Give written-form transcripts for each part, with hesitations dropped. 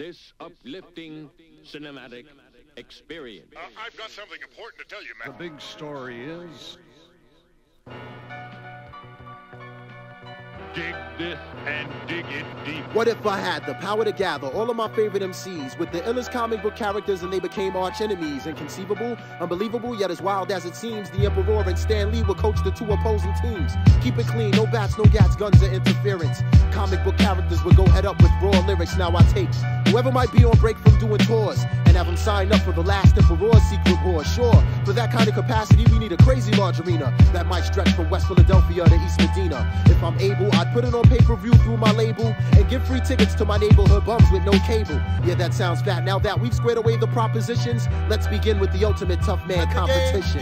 this uplifting cinematic experience. I've got something important to tell you, man. The big story is... Dig this and dig it deep. What if I had the power to gather all of my favorite MCs with the illest comic book characters and they became arch enemies? Inconceivable, unbelievable, yet as wild as it seems, the Emperor and Stan Lee would coach the two opposing teams. Keep it clean, no bats, no gats, guns, or interference. Comic book characters would go head up with raw lyrics. Now I take whoever might be on break from doing tours and have them sign up for the last Emperor's secret war. Sure, for that kind of capacity, we need a crazy large arena that might stretch from West Philadelphia to East Medina. If I'm able, I'd put it on pay-per-view through my label and give free tickets to my neighborhood bums with no cable. Yeah, that sounds fat. Now that we've squared away the propositions, let's begin with the ultimate tough man competition.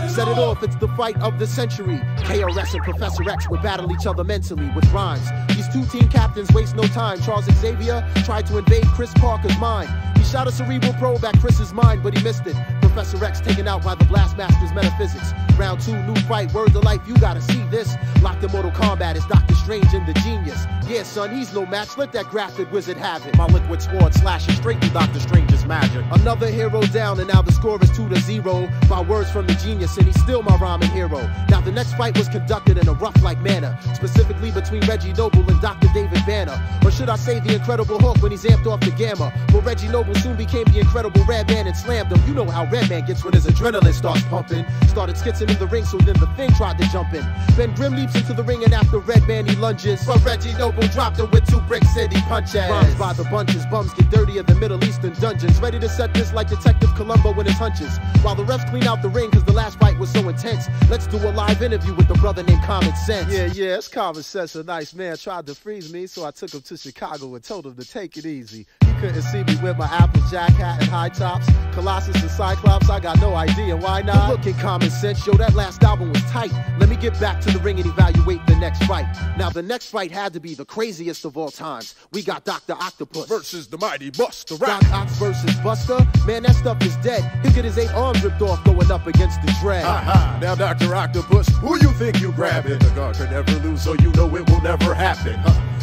Set it off, it's the fight of the century. KRS and Professor X would battle each other mentally with rhymes. These two team captains waste no time. Charles Xavier tried to invade Chris Parker's mind. He shot a cerebral probe at Chris's mind, but he missed it. Professor X taken out by the Blastmaster's metaphysics. Round 2, new fight, word to life, you gotta see this. Locked in Mortal Kombat is Dr. Strange and the Genius. Yeah, son, he's no match, let that grafted wizard have it. My liquid sword slashes straight through Dr. Strange's magic. Another hero down, and now the score is 2-0. By words from the Genius, and he's still my rhyming hero. Now the next fight was conducted in a rough-like manner, specifically between Reggie Noble and Dr. David Banner. Or should I say the Incredible Hulk when he's amped off the gamma? Well, Reggie Noble soon became the Incredible Redman and slammed him. You know how Redman gets when his adrenaline starts pumping. Started skitzing in the ring, so then the Thing tried to jump in. Then Grim leaps into the ring, and after Redman he lunges, but Reggie Noble dropped him with 2 brick city punches. Rhymes by the bunches, bums get dirtier than Middle Eastern dungeons. Ready to set this like Detective Columbo in his hunches. While the refs clean out the ring, cause the last fight was so intense. Let's do a live interview with the brother named Common Sense. Yeah, it's Common Sense. A nice man tried to freeze me, so I took him to Chicago and told him to take it easy. He couldn't see me with my Applejack hat and high tops. Colossus and Cyclops, I got no idea why not. But look at Common Sense, yo, that last album was tight. Let me get back to the ring and evaluate the next fight. Now the next fight had to be the craziest of all times. We got Dr. Octopus versus the mighty Buster Doc Ox versus Buster? Man, that stuff is dead. He'll get his 8 arms ripped off going up against the Dread. Now Dr. Octopus, who you think you grabbing? The guard can never lose, so you know it will never happen.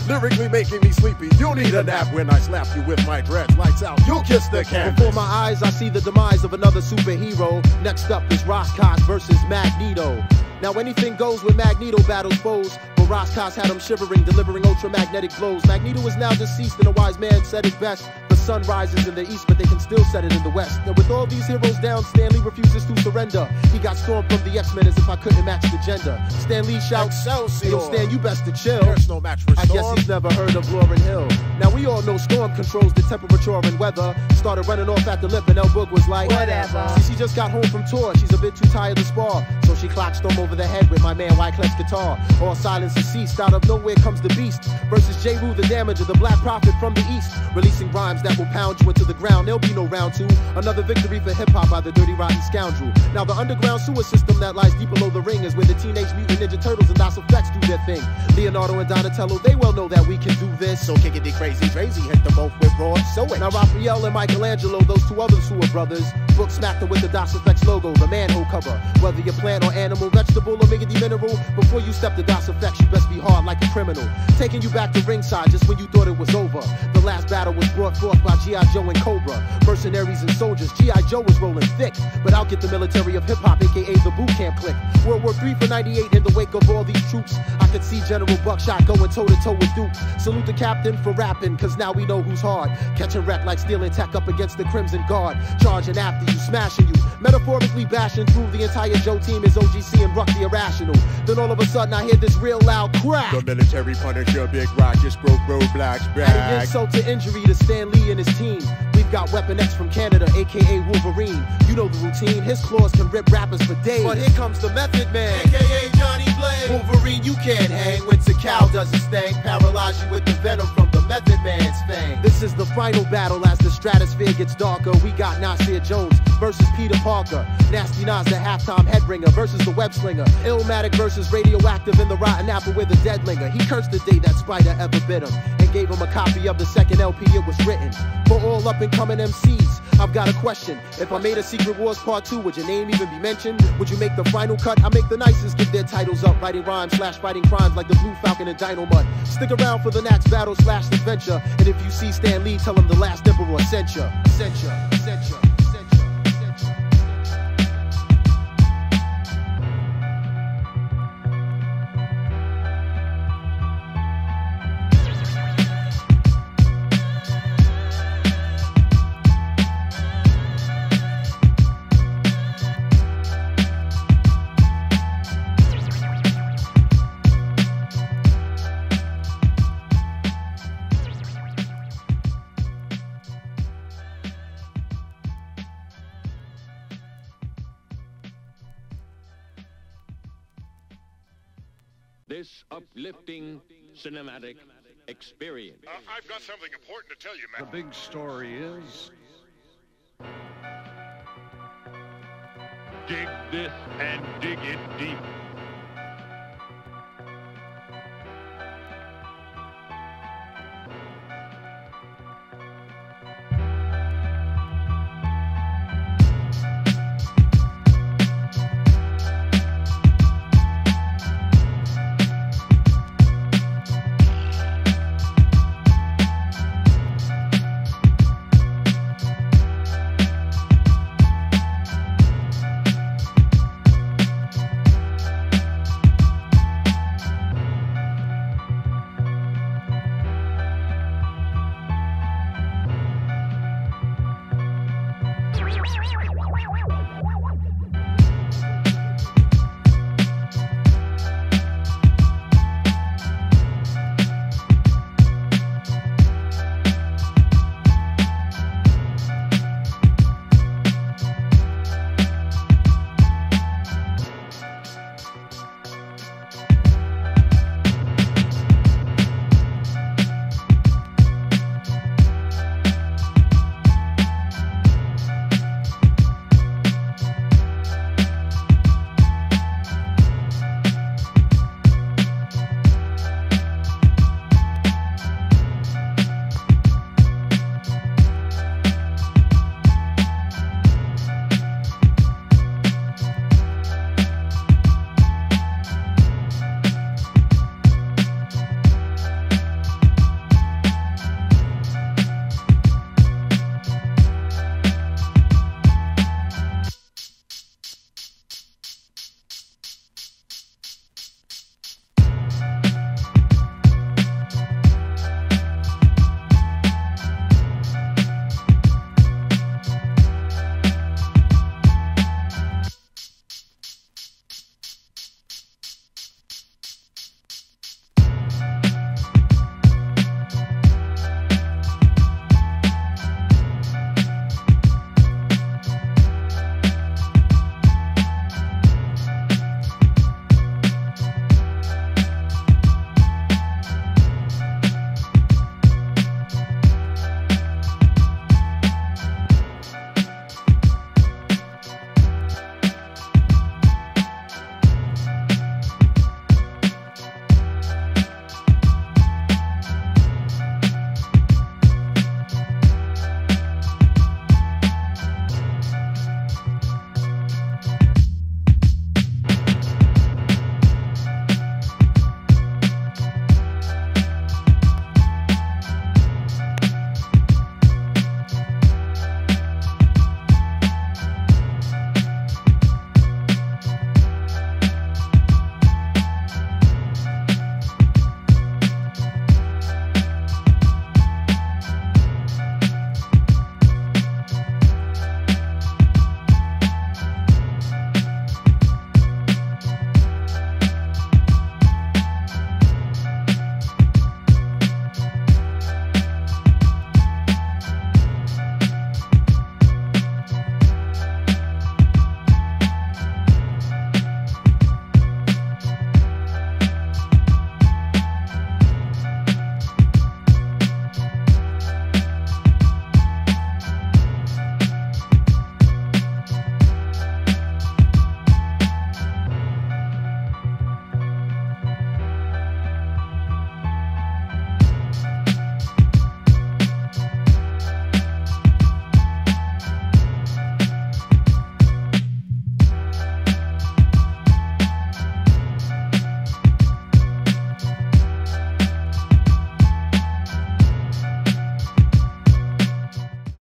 Lyrically making me sleepy, you need a nap. When I slap you with my dreads, lights out, you'll kiss the canvas. Before my eyes, I see the demise of another superhero. Next up is Roscos versus Magneto. Now anything goes when Magneto battles foes, but Roscos had him shivering, delivering ultramagnetic blows. Magneto is now deceased, and a wise man said it best. The sun rises in the east, but they can still set it in the west. And with all these heroes down, Stan Lee refuses to surrender. He got stormed from the X-Men as if I couldn't match the gender. Stan Lee shouts, Excelsior. Yo, Stan, you best to chill. There's no match for Storm. I guess he's never heard of Lauryn Hill. Now we all know Storm controls the temperature and weather. Started running off at the lip, and El Boog was like, whatever. See, she just got home from tour. She's a bit too tired to spar, so she clocked Storm over the head with my man Wyclef's guitar. All silence has ceased. Out of nowhere comes the Beast versus J. Rue the Damager, the Black Prophet from the East, releasing rhymes that will pound you into the ground. There'll be no round 2. Another victory for hip-hop by the dirty rotten scoundrel. Now the underground sewer system that lies deep below the ring is where the Teenage Mutant Ninja Turtles and DOS Effects do their thing. Leonardo and Donatello, they well know that we can do this. So kickity crazy crazy, hit them both with broad sewing. Now Raphael and Michelangelo, those 2 others who are brothers, book smacked them with the DOS Effects logo, the manhole cover. Whether you're plant or animal, vegetable or miggity mineral, before you step to DOS Effects, you best be hard like a criminal. Taking you back to ringside just when you thought it was over. The last battle was brought forth by G.I. Joe and Cobra. Mercenaries and soldiers, G.I. Joe was rolling thick, but I'll get the military of hip-hop, aka the boot camp clique. World War III for 98, in the wake of all these troops, I could see General Buckshot going toe-to-toe with Duke. Salute the captain for rapping, cause now we know who's hard. Catching wreck like stealing tech up against the Crimson Guard. Charging after you, smashing you, metaphorically bashing through the entire Joe team is OGC and Ruck the Irrational. Then all of a sudden I hear this real loud crack. The military punisher, Big Rock, just broke roadblocks back. Adding insult to injury to Stan Lee and his team. We've got Weapon X from Canada, aka Wolverine. You know the routine, his claws can rip rappers for days. But here comes the Method Man, aka Johnny Blaze. Wolverine, you can't hang. Winter Cow does his thing, paralyze you with the venom from the Method Man's fang. This is the final battle as the stratosphere gets darker. We got Nasir Jones versus Peter Parker. Nasty Nas, the halftime headringer, versus the web slinger. Illmatic versus Radioactive in the Rotten Apple with a dead linger. He cursed the day that Spider ever bit him and gave him a copy of the second LP it was written. For all up and coming MCs, I've got a question. If I made a Secret Wars Part 2, would your name even be mentioned? Would you make the final cut? I make the nicest give their titles up, writing rhymes / fighting crimes like the Blue Falcon and Dino Mud. Stick around for the next battle / adventure. And if you see Stan Lee, tell him the last emperor sent ya. Sent ya. Sent ya. This uplifting cinematic experience. I've got something important to tell you, The man. big story is Dig this and dig it deep.